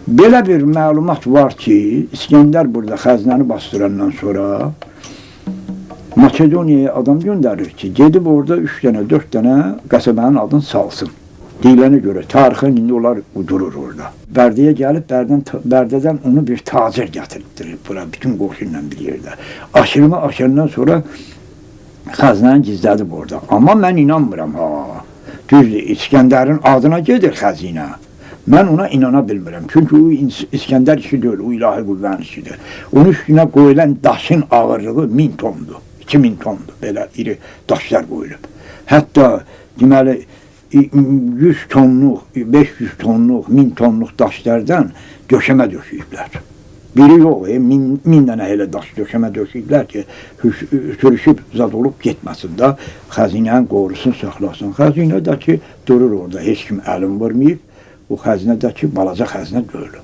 Belə bir məlumat var ki, İskəndər burada xəzinəni bastırandan sonra Makedoniyaya adam göndərir ki, gedib orada 3 dənə, 4 dənə qəsəbənin adını salsın. Deyilənə görə tarixən indi onlar uydurur orada. Bərdəyə gəlib, Bərdədən onu bir tacir gətirtdirir bura, bütün qoşunla bir yerdə. Aşırma aşırandan sonra xəzinəni gizlədib orada. Amma mən inanmıram, düzdür, İskəndərin adına gedir xəzinə. Mən ona inana bilmirəm. Çünki o İskəndər işi deyil, o ilahi qüvvənin işidir. Onun üstünə qoyulan daşın ağırlığı 1000 tondur, 2000 tondur, belə iri daşlar qoyulub. Hətta, deməli, 100 tonluq, 500 tonluq, 1000 tonluq daşlardan döşəmə döşəyiblər. Biri yox, 1000 dənə elə daş döşəmə döşəyiblər ki, sürüşüb zad olub getməsin də, xəzinənin qorusun, saxlasın. Xəzinə də ki, durur orada, heç kim əlin vurmayıb. O xəzinədəki balaca xəzinə deyil.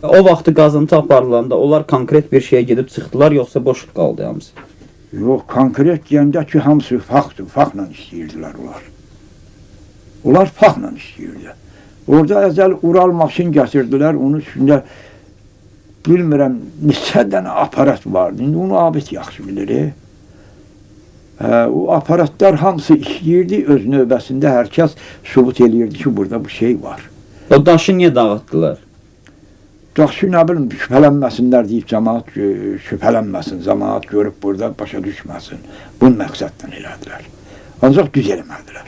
O vaxtı qazıntı aparılanda onlar konkret bir şeyə gedib çıxdılar, yoxsa boş qaldı hamısı? Yox, konkret deyəndə ki, hamısı faxdır, faxla istəyirdilər onlar. Onlar faxla istəyirdilər. Orada əzəl Ural maşın gətirdilər, onun üstündə bilmirəm, neçə dənə aparat vardı. İndi onu abid yaxşı bilir. O aparatlar hamısı işləyirdi, öz növbəsində hər kəs sübut eləyirdi ki, burada bu şey var. O daşı niyə dağıtdılar? Daşı nə bilim, şübhələnməsinlər deyib, cəmaat şübhələnməsin, cəmaat görüb burada başa düşməsin. Bunun məqsəddən elədilər. Ancaq düz eləmədilər.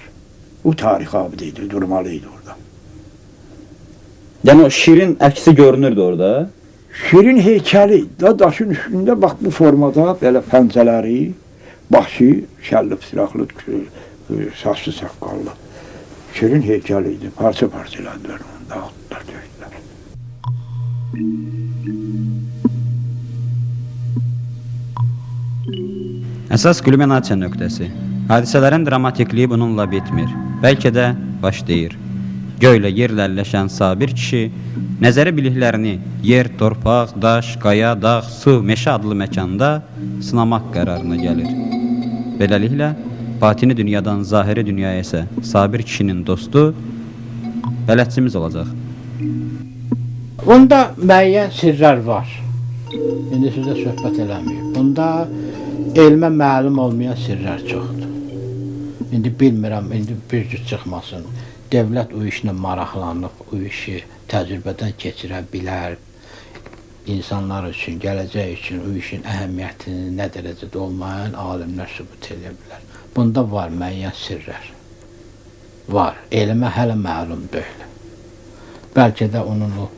O tarix abid idi, durmalıydı orada. Yəni o şirin əksi görünürdü orada? Şirin heykəli, daşın üstündə bax bu formada belə pəncələri, başı, şəlli, silahlı, saçlı, saqqallı. Şirin heykəli idi, parça-parça elədilər onu, dağıtdılar, döydülər. Əsas kulminasiya nöqtəsi. Hadisələrin dramatikliyi bununla bitmir. Bəlkə də başlayır. Göylə yerlərləşən Sabir kişi nəzəri biliklərini yer, torpaq, daş, qaya, dağ, su, meşə adlı məkanda sınamaq qərarına gəlir. Beləliklə, batini dünyadan zahiri dünyaya isə Sabir kişinin dostu, bələdçimiz olacaq. Bunda müəyyən sirlər var. İndi sizə söhbət eləməyib. Bunda elmə məlum olmayan sirlər çoxdur. İndi bilmirəm, indi bir cür çıxmasın. Devlət o işlə maraqlanıb, o işi təcrübədən keçirə bilər. İnsanlar üçün, gələcək üçün o işin əhəmiyyətini nə dərəcədə olmayan alimlər sübut edə bilər. Bunda var müəyyən sirlər. Var. Elmə hələ məlum deyil. Bəlkə də onun o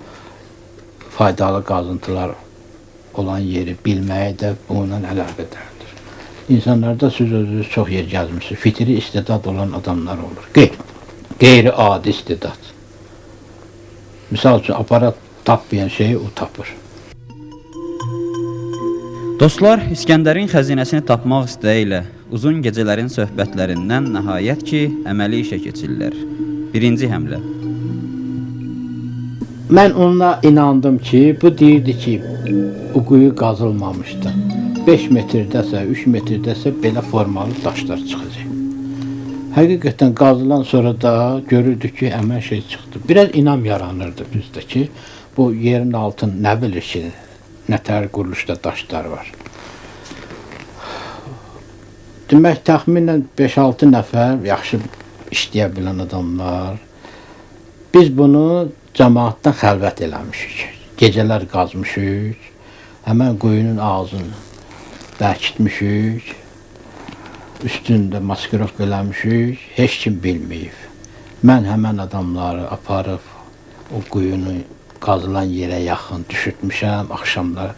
faydalı qazıntılar olan yeri bilməyə də onunla əlaqədardır. İnsanlarda siz özünüz çox yer gəzmişsiniz. Fitri istedad olan adamlar olur. Qeyri-adi istedad. Misal üçün, aparat tapmayan şeyi o tapır. Dostlar, İskəndərin xəzinəsini tapmaq istəyi ilə uzun gecələrin söhbətlərindən nəhayət ki, əməli işə keçirlər. Birinci həmlə. Mən ona inandım ki, bu deyirdi ki, o quyu qazılmamışdı. 5 metrdəsə, 3 metrdəsə belə formalı daşlar çıxacaq. Həqiqətən qazılan sonra da görürdük ki, əmən şey çıxdı. Biraz inam yaranırdı bizdə ki, bu yerin altın nə bilir ki, nətər quruluşda daşlar var. Demək, təxminən 5-6 nəfər yaxşı işləyə bilən adamlar. Biz bunu cəmaatdan xəlvət eləmişik. Gecələr qazmışıq, həmən quyunun ağzını bərkitmişik, üstündə maskirovka eləmişik, heç kim bilməyib. Mən həmən adamları aparıb o quyunu qazılan yerə yaxın düşürtmüşəm, axşamlar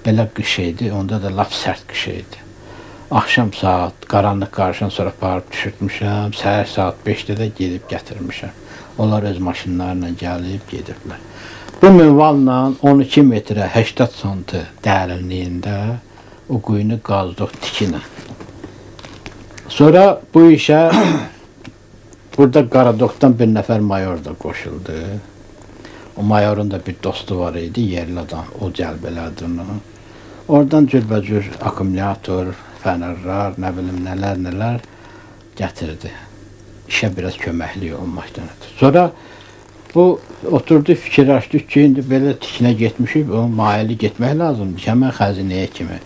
belə qış idi, onda da lap sərt qış idi. Axşam saat, qaranlıq qarışan sonra aparıb düşürtmüşəm, səhər saat 5-də də gedib gətirmişəm. Onlar öz maşınlarla gəlib gediblər. Bu minvalla 12 metrə 80 santı dərinliyində o quyunu qazdıq tikinə. Sonra bu işə burada Qaradokdan bir nəfər mayor da qoşuldu. O mayorun da bir dostu var idi, yerli adam, o cəlb elədi onu. Oradan cürbəcür akkumulyator, fənərlər, nə bilim nələr gətirdi. İşə biraz köməkli olmaqdan ötürü. Sonra Bu oturdu fikirləşdik ki, indi belə tikinə getmişik, onun maili getmək lazımdır ki, həmən xəzinəyə kimi.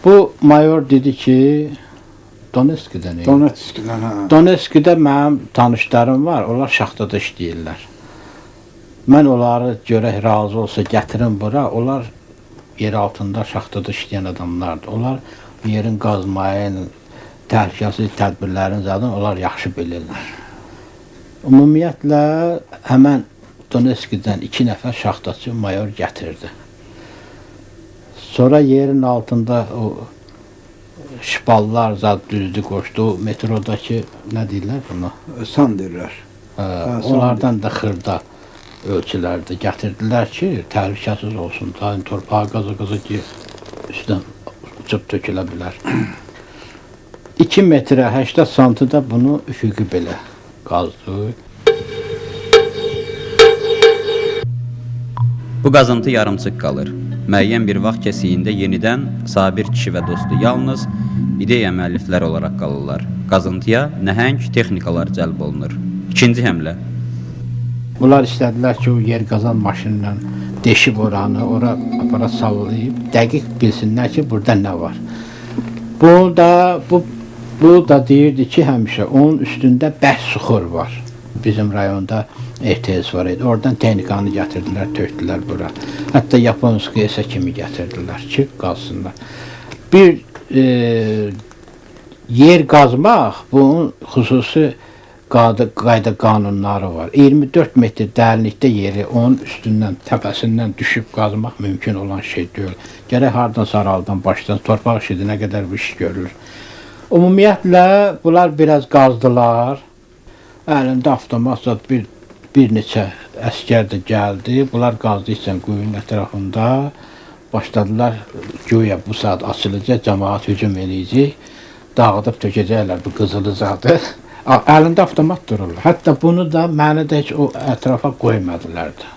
Bu mayor dedi ki, Donetsk'dən Donetsk'dən, hə. Donetsk'də mənim tanışlarım var, onlar şaxtada işləyirlər. Mən onları görək razı olsa gətirin bura, onlar yer altında şaxtada işləyən adamlardır. Onlar yerin qazmayın, təhlükəsiz tədbirlərin zaten onlar yaxşı bilirlər. Ümumiyyətlə, həmən Donetsk'dən 2 nəfər şaxtaçı mayor gətirdi. Sonra yerin altında o şipallar zat düzdü qoşdu, metrodakı nə deyirlər buna? San deyirlər. Onlardan da xırda ölçülərdə gətirdilər ki, təhlükəsiz olsun, da torpağa qaza-qaza ki, üstdən uçub tökülə bilər. 2 metrə 80 santıda bunu üfüqü belə qazdı. Bu qazıntı yarımçıq qalır. Müəyyən bir vaxt kəsiyində yenidən Sabir kişi və dostu yalnız ideya müəlliflər olaraq qalırlar. Qazıntıya nəhəng texnikalar cəlb olunur. İkinci həmlə. Bunlar istədilər ki, o yer qazan maşınla deşib oranı, ora aparat sallayıb, dəqiq bilsinlər ki, burada nə var. Bu da deyirdi ki, həmişə onun üstündə bəhs suxur var. Bizim rayonda ETS var idi. Oradan texnikanı gətirdilər, tökdülər bura. Hətta Yaponski S kimi gətirdilər ki, qazsınlar. Bir yer qazmaq, bunun xüsusi qayda qanunları var. 24 metr dərinlikdə yeri onun üstündən, təpəsindən düşüb qazmaq mümkün olan şey deyil. Gərək hardan saraldan başdan, torpaq işidir, nə qədər bir iş görür. Ümumiyyətlə, bunlar biraz qazdılar. Əlində avtomat bir neçə əskər də gəldi. Bunlar qazdı içən quyunun ətrafında başladılar. Güya bu saat açılacaq, cəmaat hücum eləyəcək. Dağıdıb tökəcəklər bu qızılı zadı. Əlində avtomat dururlar. Hətta bunu da məni də heç o ətrafa qoymadılar da.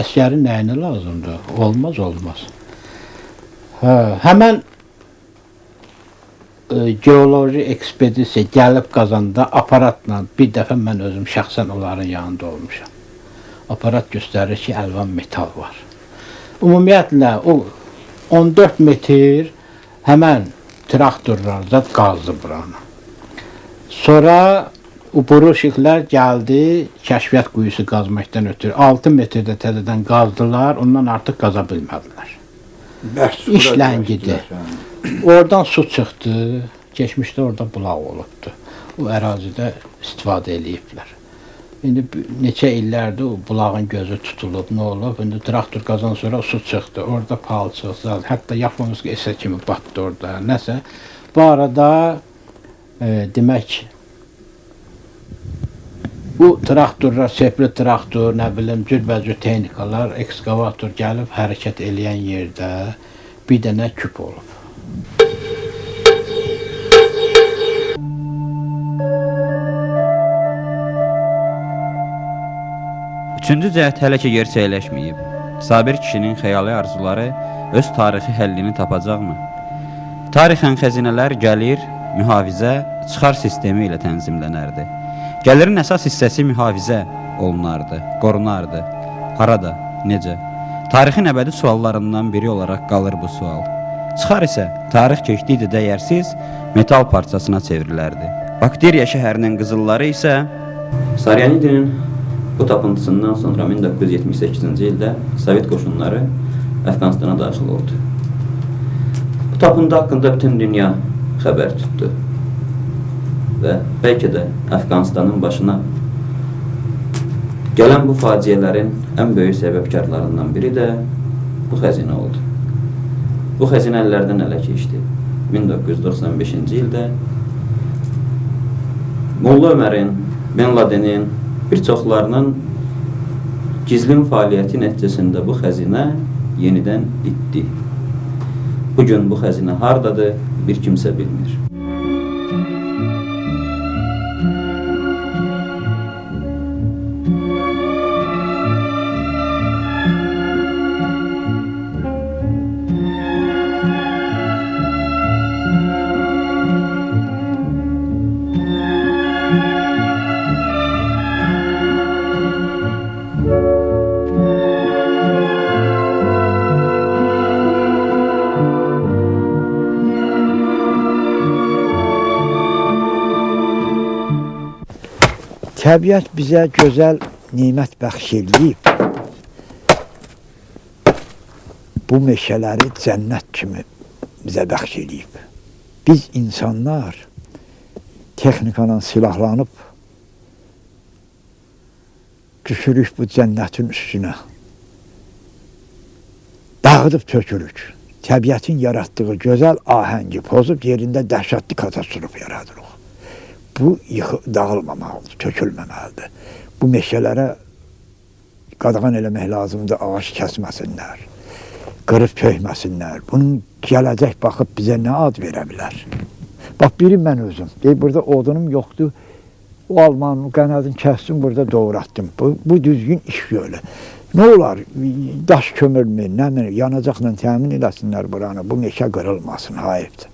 Əskərin nəyinə lazımdır? Olmaz. Həmən geoloji ekspedisiya gəlib qazanda aparatla bir dəfə mən özüm şəxsən onların yanında olmuşam. Aparat göstərir ki, əlvan metal var. Ümumiyyətlə, o 14 metr həmən traktorlarda qazdı buranı. Sonra Uporuşiklər gəldi, kəşfiyyat quyusu qazmaqdan ötürü. 6 metrdə təzədən qazdılar, ondan artıq qaza bilmədilər. İş ləngidir. Oradan su çıxdı, geçmişdə orada bulaq olubdu. O ərazidə istifadə eləyiblər. İndi neçə illərdir o bulağın gözü tutulub, nə olub? İndi traktor qazan sonra su çıxdı, orada palçıq, hətta Yaponski S kimi batdı orada, nəsə. Bu arada demək, bu traktorlar, sepli traktor, nə bilim, cürbəcür texnikalar, ekskavator gəlib hərəkət eləyən yerdə bir dənə küp olub. Üçüncü cəhət hələ ki gerçəkləşməyib. Sabir kişinin xəyali arzuları öz tarixi həllini tapacaqmı? Tarixən xəzinələr gəlir, mühafizə, çıxar sistemi ilə tənzimlənərdi. Gəlirin əsas hissəsi mühafizə olunardı, qorunardı. Harada, necə? Tarixin əbədi suallarından biri olaraq qalır bu sual. Çıxar isə tarix keçdikcə dəyərsiz metal parçasına çevrilərdi. Bakteriya şəhərinin qızılları isə Saryanidinin bu tapıntısından sonra 1978-ci ildə Sovet qoşunları Əfqanistana daxil oldu. Bu tapıntı haqqında bütün dünya xəbər tutdu və bəlkə də Əfqanistanın başına gələn bu faciələrin ən böyük səbəbkarlarından biri də bu xəzinə oldu. Bu xəzinə əllərdən ələ keçdi. 1995-ci ildə Molla Ömərin, Bin Ladenin, bir çoxlarının gizlin fəaliyyəti nəticəsində bu xəzinə yenidən itdi. Bugün bu xəzinə hardadır, bir kimsə bilmir. Təbiət bizə gözəl nimət bəxş edib. Bu meşələri cənnət kimi bizə bəxş edib. Biz insanlar texnikadan silahlanıb düşürük bu cənnətin üstünə. Dağıdıb tökürük. Təbiətin yaratdığı gözəl ahəngi pozub yerində dəhşətli katastrof yaradırıq. Bu dağılmamalıdır, tökülməməlidir. Bu meşələrə qadağan eləmək lazımdır, ağac kəsməsinlər, qırıb tökməsinlər. Bunun gələcək baxıb bizə nə ad verə bilər? Bax, biri mən özüm. Burada odunum yoxdur. O almanın qənadını kəsdim, burada doğratdım. Bu düzgün iş yolu. Nə olar? Daş kömürmü, nə yanacaqla təmin eləsinlər buranı. Bu meşə qırılmasın, hayıbdır.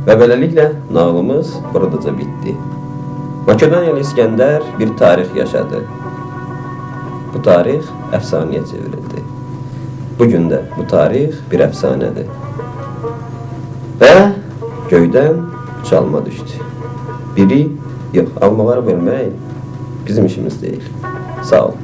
Və beləliklə nağılımız buradaca bitdi. Makedoniyalı İskəndər bir tarix yaşadı. Bu tarix əfsanəyə çevrildi. Bugün də bu tarix bir əfsanədir. Və göydən üç alma düşdü. Biri, yox, almaları vermək bizim işimiz deyil. Sağ olun.